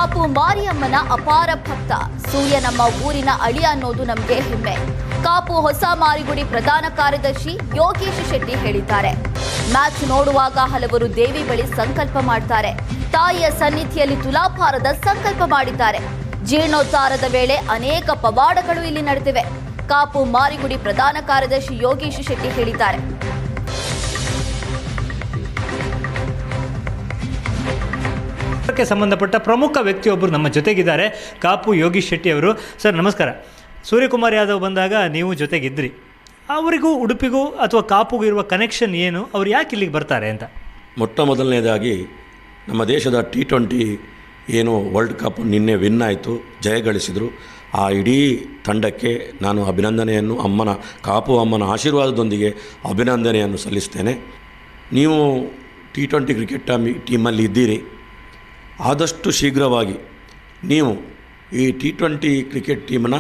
ಕಾಪು ಮಾರಿಯಮ್ಮನ ಅಪಾರ ಭಕ್ತ. ಸೂರ್ಯ ನಮ್ಮ ಊರಿನ ಅಳಿಯ ಅನ್ನೋದು ನಮಗೆ ಹೆಮ್ಮೆ. ಕಾಪು ಹೊಸ ಮಾರಿಗುಡಿ ಪ್ರಧಾನ ಕಾರ್ಯದರ್ಶಿ ಯೋಗೇಶ್ ಶೆಟ್ಟಿ ಹೇಳಿದ್ದಾರೆ. ಮ್ಯಾಚ್ ನೋಡುವಾಗ ಹಲವರು ದೇವಿ ಬಳಿ ಸಂಕಲ್ಪ ಮಾಡ್ತಾರೆ. ತಾಯಿಯ ಸನ್ನಿಧಿಯಲ್ಲಿ ತುಲಾಭಾರದ ಸಂಕಲ್ಪ ಮಾಡಿದ್ದಾರೆ. ಜೀರ್ಣೋದ್ಧಾರದ ವೇಳೆ ಅನೇಕ ಪವಾಡಗಳು ಇಲ್ಲಿ ನಡೆದಿವೆ. ಕಾಪು ಮಾರಿಗುಡಿ ಪ್ರಧಾನ ಕಾರ್ಯದರ್ಶಿ ಯೋಗೇಶ್ ಶೆಟ್ಟಿ ಹೇಳಿದ್ದಾರೆ. ಸಂಬಂಧಪಟ್ಟ ಪ್ರಮುಖ ವ್ಯಕ್ತಿಯೊಬ್ಬರು ನಮ್ಮ ಜೊತೆಗಿದ್ದಾರೆ. ಕಾಪು ಯೋಗೀಶ್ ಶೆಟ್ಟಿ ಅವರು. ಸರ್ ನಮಸ್ಕಾರ. ಸೂರ್ಯಕುಮಾರ್ ಯಾದವ್ ಬಂದಾಗ ನೀವು ಜೊತೆಗಿದ್ರಿ. ಅವರಿಗೂ ಉಡುಪಿಗೂ ಅಥವಾ ಕಾಪುಗೂ ಇರುವ ಕನೆಕ್ಷನ್ ಏನು? ಅವ್ರು ಯಾಕೆ ಇಲ್ಲಿಗೆ ಬರ್ತಾರೆ ಅಂತ? ಮೊಟ್ಟ ಮೊದಲನೇದಾಗಿ ನಮ್ಮ ದೇಶದ T20 ಏನು ವರ್ಲ್ಡ್ ಕಪ್ ನಿನ್ನೆ ವಿನ್ ಆಯಿತು, ಜಯಗಳಿಸಿದರು. ಆ ಇಡೀ ತಂಡಕ್ಕೆ ನಾನು ಅಭಿನಂದನೆಯನ್ನು ಕಾಪು ಅಮ್ಮನ ಆಶೀರ್ವಾದದೊಂದಿಗೆ ಅಭಿನಂದನೆಯನ್ನು ಸಲ್ಲಿಸ್ತೇನೆ. ನೀವು T20 ಕ್ರಿಕೆಟ್ ಟೀಮಲ್ಲಿ ಇದ್ದೀರಿ. ಆದಷ್ಟು ಶೀಘ್ರವಾಗಿ ನೀವು ಈ T20 ಕ್ರಿಕೆಟ್ ಟೀಮ್ನ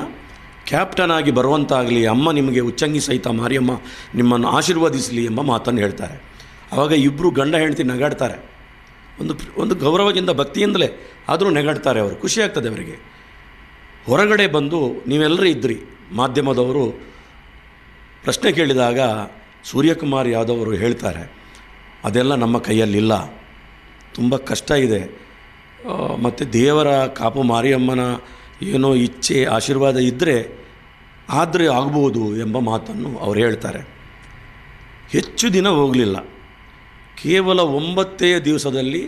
ಕ್ಯಾಪ್ಟನ್ ಆಗಿ ಬರುವಂತಾಗಲಿ, ಅಮ್ಮ ನಿಮಗೆ ಉಚ್ಚಂಗಿ ಸಹಿತ ಮಾರಿಯಮ್ಮ ನಿಮ್ಮನ್ನು ಆಶೀರ್ವದಿಸಲಿ ಎಂಬ ಮಾತನ್ನು ಹೇಳ್ತಾರೆ. ಆವಾಗ ಇಬ್ಬರು ಗಂಡ ಹೆಂಡತಿ ನಗಾಡ್ತಾರೆ. ಒಂದು ಗೌರವದಿಂದ ಭಕ್ತಿಯಿಂದಲೇ ಆದರೂ ನಗಾಡ್ತಾರೆ. ಅವರು ಖುಷಿಯಾಗ್ತದೆ ಅವರಿಗೆ. ಹೊರಗಡೆ ಬಂದು ನೀವೆಲ್ಲರೂ ಇದ್ದಿರಿ, ಮಾಧ್ಯಮದವರು ಪ್ರಶ್ನೆ ಕೇಳಿದಾಗ ಸೂರ್ಯಕುಮಾರ್ ಯಾದವ್ ಅವರು ಹೇಳ್ತಾರೆ, ಅದೆಲ್ಲ ನಮ್ಮ ಕೈಯಲ್ಲಿಲ್ಲ, ತುಂಬ ಕಷ್ಟ ಇದೆ, ಮತ್ತು ದೇವರ ಕಾಪು ಮಾರಿಯಮ್ಮನ ಏನೋ ಇಚ್ಛೆ ಆಶೀರ್ವಾದ ಇದ್ದರೆ ಆದರೆ ಆಗ್ಬೋದು ಎಂಬ ಮಾತನ್ನು ಅವ್ರು ಹೇಳ್ತಾರೆ. ಹೆಚ್ಚು ದಿನ ಹೋಗಲಿಲ್ಲ, ಕೇವಲ 9 ದಿವಸದಲ್ಲಿ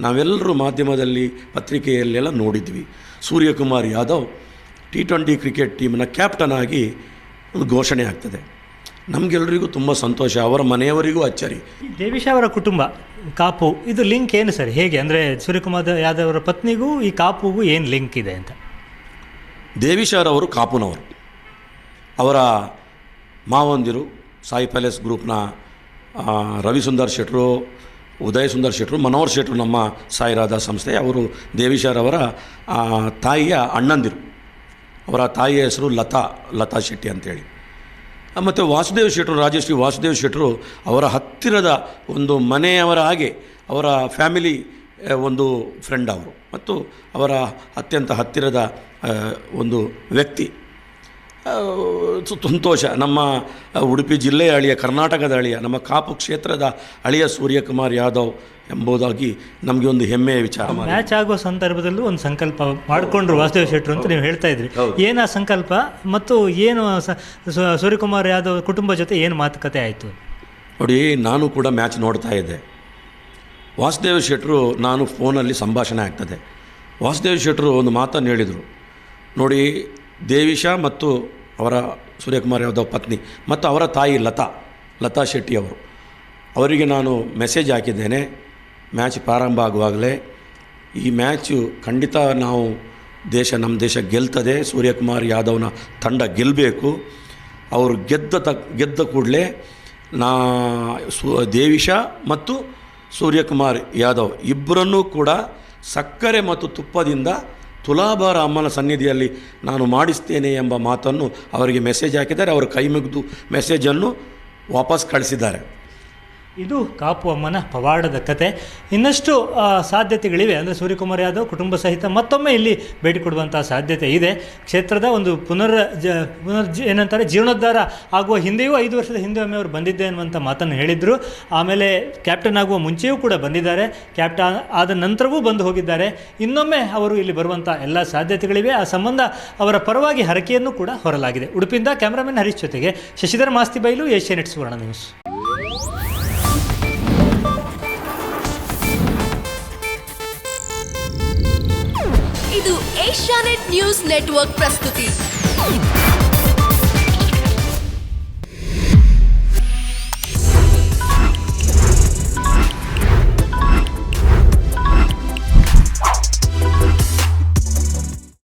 ನಾವೆಲ್ಲರೂ ಮಾಧ್ಯಮದಲ್ಲಿ ಪತ್ರಿಕೆಯಲ್ಲೆಲ್ಲ ನೋಡಿದ್ವಿ. ಸೂರ್ಯಕುಮಾರ್ ಯಾದವ್ T20 ಕ್ರಿಕೆಟ್ ಟೀಮ್ನ ಕ್ಯಾಪ್ಟನ್ ಆಗಿ ಒಂದು ಘೋಷಣೆ ಆಗ್ತದೆ. ನಮಗೆಲ್ಲರಿಗೂ ತುಂಬ ಸಂತೋಷ, ಅವರ ಮನೆಯವರಿಗೂ ಅಚ್ಚರಿ. ದೇವಿಶಾ ಅವರ ಕುಟುಂಬ ಕಾಪು ಇದು ಲಿಂಕ್ ಏನು ಸರ್? ಹೇಗೆ ಅಂದರೆ ಸೂರ್ಯಕುಮಾರ್ ಯಾದವ್ ಅವರ ಪತ್ನಿಗೂ ಈ ಕಾಪುಗೂ ಏನು ಲಿಂಕ್ ಇದೆ ಅಂತ? ದೇವಿಶಾರವರು ಕಾಪುನವರು. ಅವರ ಮಾವಂದಿರು ಸಾಯಿ ಪ್ಯಾಲೇಸ್ ಗ್ರೂಪ್ನ ರವಿಸುಂದರ್ ಶೆಟ್ಟರು, ಉದಯ್ ಸುಂದರ್ ಶೆಟ್ಟರು, ಮನೋಹರ್ ಶೆಟ್ಟರು ನಮ್ಮ ಸಾಯಿರಾಧಾ ಸಂಸ್ಥೆ. ಅವರು ದೇವಿಶಾರವರ ತಾಯಿಯ ಅಣ್ಣಂದಿರು. ಅವರ ತಾಯಿಯ ಹೆಸರು ಲತಾ ಶೆಟ್ಟಿ ಅಂತೇಳಿ. ಮತ್ತು ವಾಸುದೇವ್ ಶೆಟ್ಟರು, ರಾಜಶ್ರೀ ವಾಸುದೇವ್ ಶೆಟ್ಟರು ಅವರ ಹತ್ತಿರದ ಒಂದು ಮನೆಯವರ ಹಾಗೆ ಅವರ ಫ್ಯಾಮಿಲಿ ಒಂದು ಫ್ರೆಂಡ್ ಅವರು, ಮತ್ತು ಅವರ ಅತ್ಯಂತ ಹತ್ತಿರದ ಒಂದು ವ್ಯಕ್ತಿ. ಸಂತೋಷ. ನಮ್ಮ ಉಡುಪಿ ಜಿಲ್ಲೆಯ ಅಳಿಯ, ಕರ್ನಾಟಕದ ಅಳಿಯ, ನಮ್ಮ ಕಾಪು ಕ್ಷೇತ್ರದ ಅಳಿಯ ಸೂರ್ಯಕುಮಾರ್ ಯಾದವ್ ಎಂಬುದಾಗಿ ನಮಗೆ ಒಂದು ಹೆಮ್ಮೆಯ ವಿಚಾರ. ಮ್ಯಾಚ್ ಆಗುವ ಸಂದರ್ಭದಲ್ಲೂ ಒಂದು ಸಂಕಲ್ಪ ಮಾಡಿಕೊಂಡ್ರು ವಾಸುದೇವ್ ಶೆಟ್ಟರು ಅಂತ ನೀವು ಹೇಳ್ತಾ ಇದ್ರಿ. ಏನು ಆ ಸಂಕಲ್ಪ ಮತ್ತು ಏನು ಸೂರ್ಯಕುಮಾರ್ ಯಾದವ್ ಕುಟುಂಬ ಜೊತೆ ಏನು ಮಾತುಕತೆ ಆಯಿತು? ನೋಡಿ, ನಾನು ಕೂಡ ಮ್ಯಾಚ್ ನೋಡ್ತಾ ಇದ್ದೆ. ವಾಸುದೇವ್ ಶೆಟ್ಟರು ನಾನು ಫೋನಲ್ಲಿ ಸಂಭಾಷಣೆ ಆಗ್ತದೆ. ವಾಸುದೇವ್ ಶೆಟ್ಟರು ಒಂದು ಮಾತನ್ನು ಹೇಳಿದರು. ನೋಡಿ, ದೇವಿಶಾ ಮತ್ತು ಅವರ ಸೂರ್ಯಕುಮಾರ್ ಯಾದವ್ ಪತ್ನಿ ಮತ್ತು ಅವರ ತಾಯಿ ಲತಾ ಶೆಟ್ಟಿ ಅವರಿಗೆ ನಾನು ಮೆಸೇಜ್ ಹಾಕಿದ್ದೇನೆ. ಮ್ಯಾಚ್ ಪ್ರಾರಂಭ ಆಗುವಾಗಲೇ ಈ ಮ್ಯಾಚು ಖಂಡಿತ ನಮ್ಮ ದೇಶ ಗೆಲ್ತದೆ, ಸೂರ್ಯಕುಮಾರ್ ಯಾದವ್ನ ತಂಡ ಗೆಲ್ಲಬೇಕು. ಅವರು ಗೆದ್ದ ಕೂಡಲೇ ದೇವಿಶಾ ಮತ್ತು ಸೂರ್ಯಕುಮಾರ್ ಯಾದವ್ ಇಬ್ಬರನ್ನೂ ಕೂಡ ಸಕ್ಕರೆ ಮತ್ತು ತುಪ್ಪದಿಂದ ತುಲಾಭಾರ ಅಮ್ಮನ ಸನ್ನಿಧಿಯಲ್ಲಿ ನಾನು ಮಾಡಿಸ್ತೇನೆ ಎಂಬ ಮಾತನ್ನು ಅವರಿಗೆ ಮೆಸೇಜ್ ಹಾಕಿದ್ದಾರೆ. ಅವರು ಕೈ ಮುಗಿದು ಮೆಸೇಜನ್ನು ವಾಪಸ್ ಕಳಿಸಿದ್ದಾರೆ. ಇದು ಕಾಪು ಅಮ್ಮನ ಪವಾಡದ ಕತೆ. ಇನ್ನಷ್ಟು ಸಾಧ್ಯತೆಗಳಿವೆ. ಅಂದರೆ ಸೂರ್ಯಕುಮಾರ್ ಯಾದವ್ ಕುಟುಂಬ ಸಹಿತ ಮತ್ತೊಮ್ಮೆ ಇಲ್ಲಿ ಭೇಟಿ ಕೊಡುವಂಥ ಸಾಧ್ಯತೆ ಇದೆ. ಕ್ಷೇತ್ರದ ಒಂದು ಪುನರ್ ಏನಂತಾರೆ ಜೀರ್ಣೋದ್ಧಾರ ಆಗುವ ಹಿಂದೆಯೂ 5 ವರ್ಷದ ಹಿಂದೆ ಒಮ್ಮೆ ಅವರು ಬಂದಿದ್ದೆ ಅನ್ನುವಂಥ ಮಾತನ್ನು ಹೇಳಿದರು. ಆಮೇಲೆ ಕ್ಯಾಪ್ಟನ್ ಆಗುವ ಮುಂಚೆಯೂ ಕೂಡ ಬಂದಿದ್ದಾರೆ, ಕ್ಯಾಪ್ಟನ್ ಆದ ನಂತರವೂ ಬಂದು ಹೋಗಿದ್ದಾರೆ. ಇನ್ನೊಮ್ಮೆ ಅವರು ಇಲ್ಲಿ ಬರುವಂಥ ಎಲ್ಲ ಸಾಧ್ಯತೆಗಳಿವೆ. ಆ ಸಂಬಂಧ ಅವರ ಪರವಾಗಿ ಹರಕೆಯನ್ನು ಕೂಡ ಹೊರಲಾಗಿದೆ. ಉಡುಪಿಯಿಂದ ಕ್ಯಾಮ್ರಾಮನ್ ಹರೀಶ್ ಜೊತೆಗೆ ಶಶಿಧರ್ ಮಾಸ್ತಿಬೈಲು, ಏಷ್ಯಾನೆಟ್ ಸುವರ್ಣ ನ್ಯೂಸ್. ಇದು ಏಷ್ಯಾನೆಟ್ ನ್ಯೂಸ್ ನೆಟ್ವರ್ಕ್ ಪ್ರಸ್ತುತಿ.